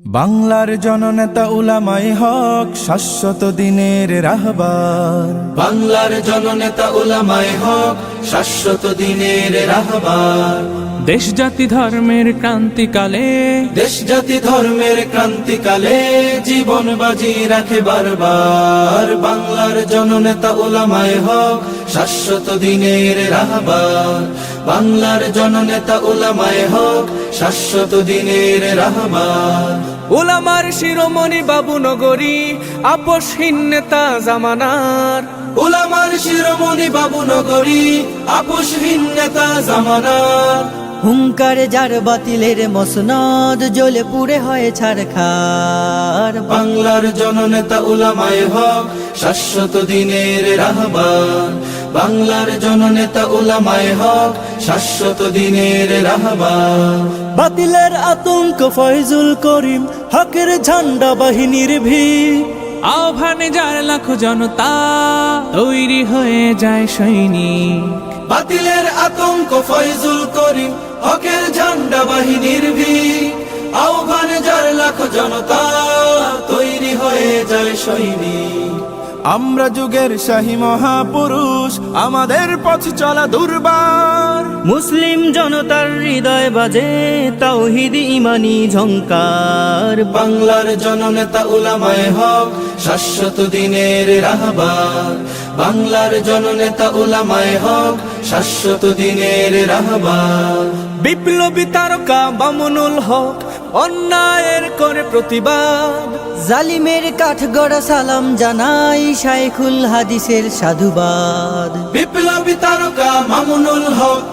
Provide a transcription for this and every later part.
বাংলার জননেতা উলামায়ে হক শাশ্বত দিনের রাহবার। বাংলার জননেতা উলামায়ে হক শাশ্বত দিনের রাহবার। দেশ জাতি ধর্মের ক্রান্তিকালে, দেশ জাতি ধর্মের ক্রান্তিকালে জীবন বাজি রাখে বারবার। বাংলার জননেতা উলামায়ে হক শাশ্বত দিনের রাহবার। বাংলার জননেতা উলামায়ে হক শাশ্বত দিনের রাহবার। উলামার শিরোমণি বাবু নগরী, আপোষহীন নেতা জামানার। উলামার শিরোমণি বাবু নগরী, আপোষহীন নেতা জামানার। হুঙ্কারে যার বাতিলের মসনদ জ্বলে পুড়ে হয় ছারখার। বাংলার জননেতা উলামায়ে হক শাশ্বত দিনের রাহবার। বাংলার জননেতা উলামায়ে হক শাশ্বত দিনের রাহবার। বাতিলের আতঙ্ক ফয়জুল করিম, হকের ঝান্ডা বাহিনীর ভিড়। আহ্বানে যার লাখো জনতা, তৈরি হয়ে যায় সৈনিক। বাতিলের আতঙ্ক ফয়জুল করিম, হকের ঝান্ডা বাহিনীর ভিড়। আহ্বানে যার লাখ জনতা, তৈরি হয়ে যায় সৈনিক। আমরা যুগের শাহী মহাপুরুষ, আমাদের পথ চলা দুর্বার। মুসলিম জনতার হৃদয় বাজে তাওহীদ ইমানি ঝংকার। বাংলার জননেতা উলামায়ে হক শাশ্বত দিনের রাহবার। বাংলার জননেতা উলামায়ে হক শাশ্বত দিনের রাহবার। বিপ্লবী তারকা মামুনুল হক অন্যায়ের করে প্রতিবাদ। জালিমের কাঠগড়া সালাম জানাই শাইখুল হাদিসের সাধুবাদ। বিপ্লবী তারকা মামুনুল হক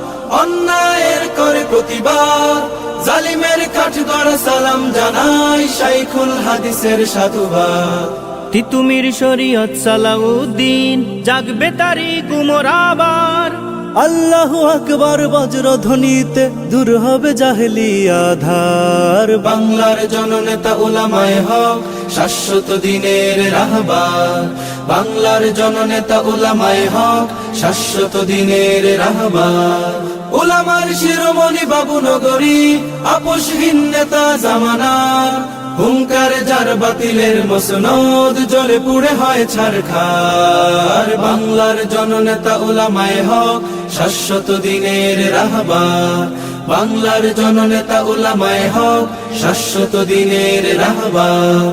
অন্যায়ের করে প্রতিবাদ। জালিমের কাঠগড়া সালাম জানাই শাইখুল হাদিসের সাধুবাদ। তিতুমির শরীয়ত সালাউদ্দিন জাগবে তারি কুমোর আবার। আল্লাহু আকবার বজ্র ধ্বনিতে দূর হবে জাহেলি আধার। বাংলার জননেতা উলামায়ে হক শাশ্বত দিনের রাহবার। বাংলার জননেতা উলামায়ে হক শাশ্বত দিনের রাহবার। উলামার শিরোমণি বাবু নগরী, আপোষহীন নেতা জামানার। হুঙ্কারে যার বাতিলের মসনদ জ্বলে পুড়ে হয় ছারখার। বাংলার জননেতা উলামায়ে হক শাশ্বত দিনের রাহবার। বাংলার জননেতা উলামায়ে হক শাশ্বত দিনের রাহবার।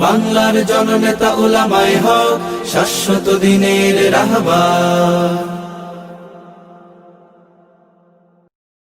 বাংলার জননেতা উলামায়ে হক শাশ্বত দিনের রাহবার।